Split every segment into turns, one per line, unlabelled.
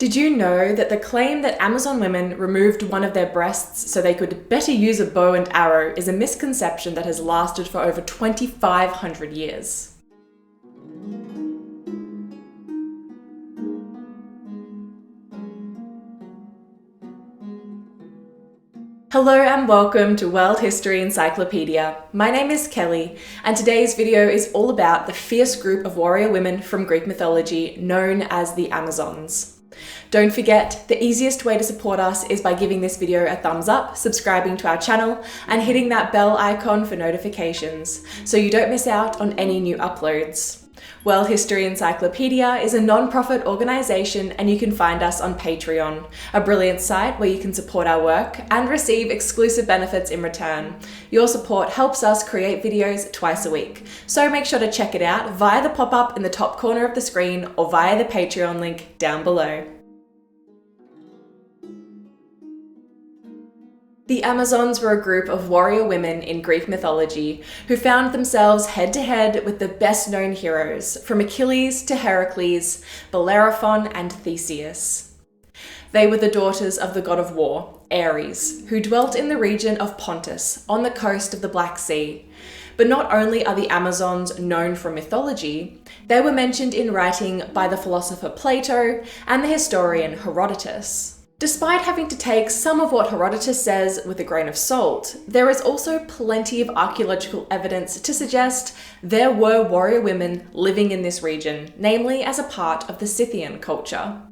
Did you know that the claim that Amazon women removed one of their breasts so they could better use a bow and arrow is a misconception that has lasted for over 2,500 years? Hello and welcome to World History Encyclopedia. My name is Kelly, and today's video is all about the fierce group of warrior women from Greek mythology known as the Amazons. Don't forget, the easiest way to support us is by giving this video a thumbs up, subscribing to our channel, and hitting that bell icon for notifications, so you don't miss out on any new uploads. World History Encyclopedia is a non-profit organisation, and you can find us on Patreon, a brilliant site where you can support our work and receive exclusive benefits in return. Your support helps us create videos twice a week, so make sure to check it out via the pop-up in the top corner of the screen or via the Patreon link down below. The Amazons were a group of warrior women in Greek mythology who found themselves head-to-head with the best-known heroes, from Achilles to Heracles, Bellerophon and Theseus. They were the daughters of the god of war, Ares, who dwelt in the region of Pontus on the coast of the Black Sea. But not only are the Amazons known from mythology, they were mentioned in writing by the philosopher Plato and the historian Herodotus. Despite having to take some of what Herodotus says with a grain of salt, there is also plenty of archaeological evidence to suggest there were warrior women living in this region, namely as a part of the Scythian culture.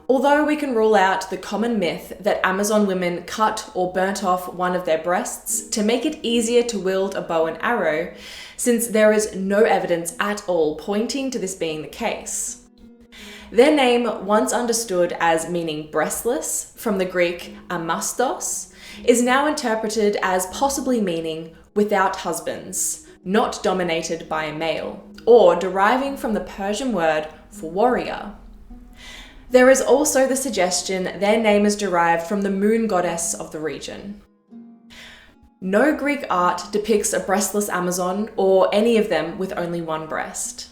Although we can rule out the common myth that Amazon women cut or burnt off one of their breasts to make it easier to wield a bow and arrow, since there is no evidence at all pointing to this being the case. Their name, once understood as meaning breastless, from the Greek amastos, is now interpreted as possibly meaning without husbands, not dominated by a male, or deriving from the Persian word for warrior. There is also the suggestion their name is derived from the moon goddess of the region. No Greek art depicts a breastless Amazon or any of them with only one breast.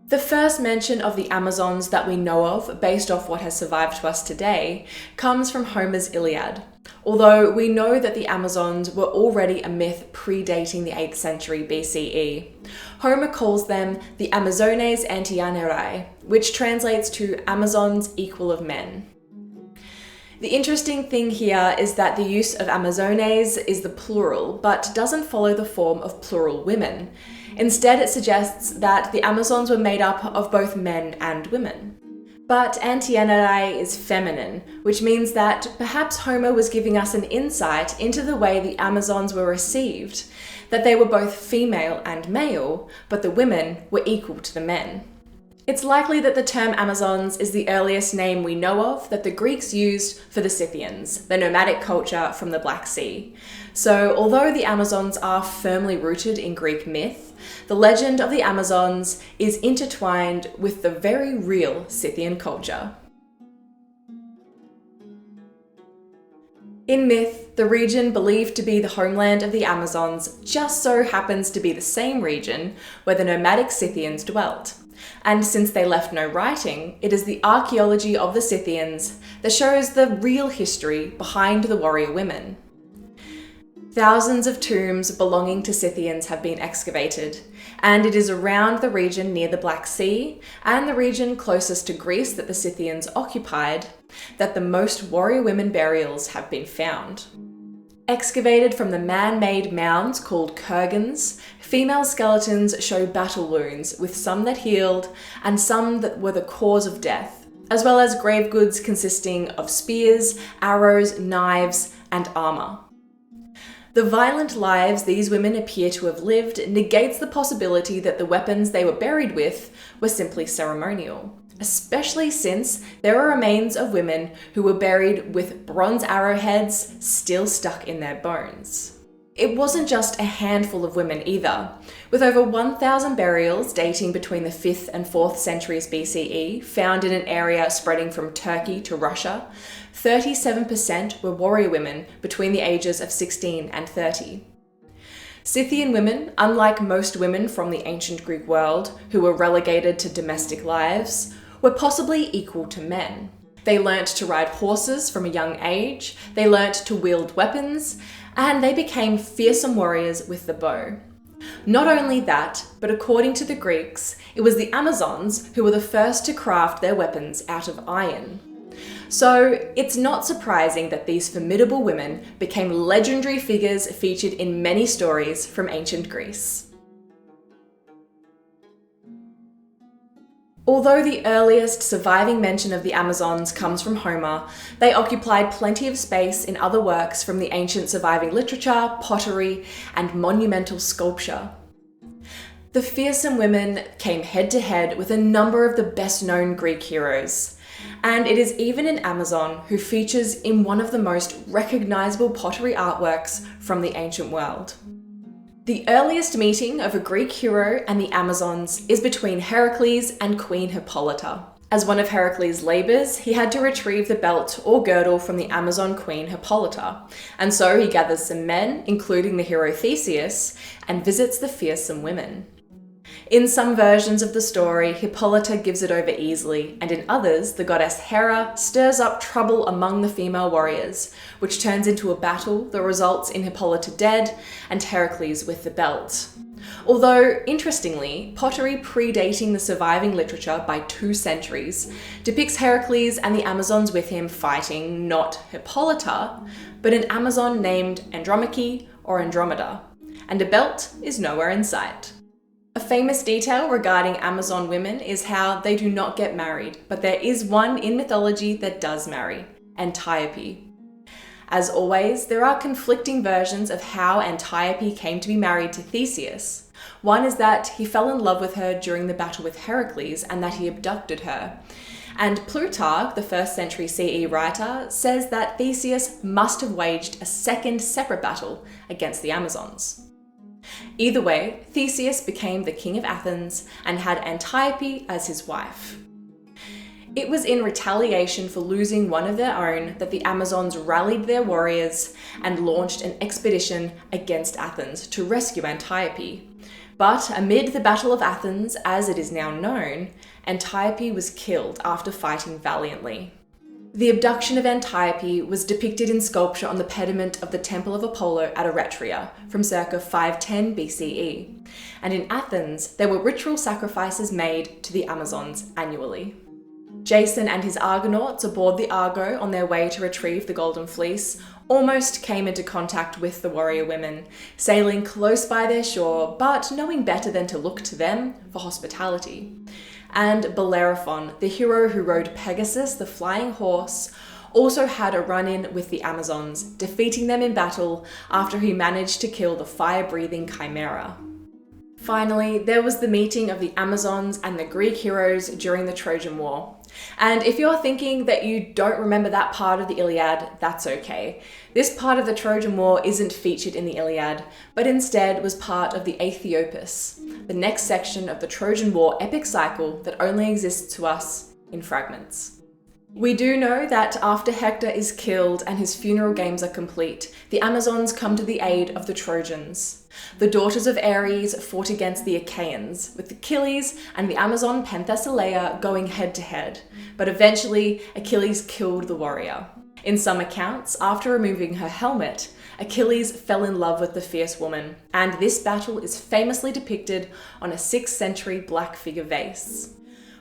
The first mention of the Amazons that we know of, based off what has survived to us today, comes from Homer's Iliad, although we know that the Amazons were already a myth predating the 8th century BCE. Homer calls them the Amazones Antianerai, which translates to Amazons equal of men. The interesting thing here is that the use of Amazones is the plural, but doesn't follow the form of plural women. Instead, it suggests that the Amazons were made up of both men and women. But Antianerai is feminine, which means that perhaps Homer was giving us an insight into the way the Amazons were received, that they were both female and male, but the women were equal to the men. It's likely that the term Amazons is the earliest name we know of that the Greeks used for the Scythians, the nomadic culture from the Black Sea. So, although the Amazons are firmly rooted in Greek myth, the legend of the Amazons is intertwined with the very real Scythian culture. In myth, the region believed to be the homeland of the Amazons just so happens to be the same region where the nomadic Scythians dwelt. And since they left no writing, it is the archaeology of the Scythians that shows the real history behind the warrior women. Thousands of tombs belonging to Scythians have been excavated, and it is around the region near the Black Sea and the region closest to Greece that the Scythians occupied that the most warrior women burials have been found. Excavated from the man-made mounds called kurgans, female skeletons show battle wounds, with some that healed and some that were the cause of death, as well as grave goods consisting of spears, arrows, knives, and armour. The violent lives these women appear to have lived negates the possibility that the weapons they were buried with were simply ceremonial, especially since there are remains of women who were buried with bronze arrowheads still stuck in their bones. It wasn't just a handful of women either. With over 1,000 burials dating between the 5th and 4th centuries BCE, found in an area spreading from Turkey to Russia, 37% were warrior women between the ages of 16 and 30. Scythian women, unlike most women from the ancient Greek world who were relegated to domestic lives, were possibly equal to men. They learnt to ride horses from a young age, they learnt to wield weapons, and they became fearsome warriors with the bow. Not only that, but according to the Greeks, it was the Amazons who were the first to craft their weapons out of iron. So it's not surprising that these formidable women became legendary figures featured in many stories from ancient Greece. Although the earliest surviving mention of the Amazons comes from Homer, they occupied plenty of space in other works from the ancient surviving literature, pottery, and monumental sculpture. The fearsome women came head-to-head with a number of the best-known Greek heroes, and it is even an Amazon who features in one of the most recognizable pottery artworks from the ancient world. The earliest meeting of a Greek hero and the Amazons is between Heracles and Queen Hippolyta. As one of Heracles' labours, he had to retrieve the belt or girdle from the Amazon queen Hippolyta, and so he gathers some men, including the hero Theseus, and visits the fearsome women. In some versions of the story, Hippolyta gives it over easily, and in others, the goddess Hera stirs up trouble among the female warriors, which turns into a battle that results in Hippolyta dead and Heracles with the belt. Although, interestingly, pottery predating the surviving literature by 2 centuries depicts Heracles and the Amazons with him fighting not Hippolyta, but an Amazon named Andromache or Andromeda, and a belt is nowhere in sight. A famous detail regarding Amazon women is how they do not get married, but there is one in mythology that does marry, Antiope. As always, there are conflicting versions of how Antiope came to be married to Theseus. One is that he fell in love with her during the battle with Heracles and that he abducted her. And Plutarch, the 1st century CE writer, says that Theseus must have waged a second separate battle against the Amazons. Either way, Theseus became the king of Athens and had Antiope as his wife. It was in retaliation for losing one of their own that the Amazons rallied their warriors and launched an expedition against Athens to rescue Antiope. But amid the Battle of Athens, as it is now known, Antiope was killed after fighting valiantly. The abduction of Antiope was depicted in sculpture on the pediment of the Temple of Apollo at Eretria from circa 510 BCE, and in Athens there were ritual sacrifices made to the Amazons annually. Jason and his Argonauts aboard the Argo on their way to retrieve the Golden Fleece almost came into contact with the warrior women, sailing close by their shore but knowing better than to look to them for hospitality. And Bellerophon, the hero who rode Pegasus, the flying horse, also had a run-in with the Amazons, defeating them in battle after he managed to kill the fire-breathing Chimera. Finally, there was the meeting of the Amazons and the Greek heroes during the Trojan War. And if you're thinking that you don't remember that part of the Iliad, that's okay. This part of the Trojan War isn't featured in the Iliad, but instead was part of the Aethiopis, the next section of the Trojan War epic cycle that only exists to us in fragments. We do know that after Hector is killed and his funeral games are complete, the Amazons come to the aid of the Trojans. The daughters of Ares fought against the Achaeans, with Achilles and the Amazon Penthesilea going head to head, but eventually Achilles killed the warrior. In some accounts, after removing her helmet, Achilles fell in love with the fierce woman, and this battle is famously depicted on a 6th century black figure vase.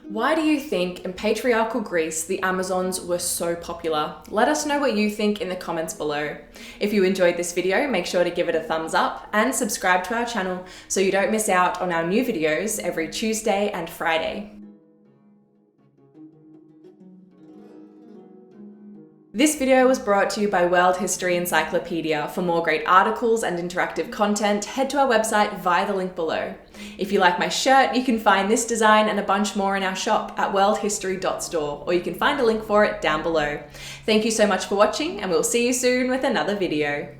Why do you think in patriarchal Greece the Amazons were so popular? Let us know what you think in the comments below. If you enjoyed this video, make sure to give it a thumbs up and subscribe to our channel so you don't miss out on our new videos every Tuesday and Friday. This video was brought to you by World History Encyclopedia. For more great articles and interactive content, head to our website via the link below. If you like my shirt, you can find this design and a bunch more in our shop at worldhistory.store, or you can find a link for it down below. Thank you so much for watching, and we'll see you soon with another video.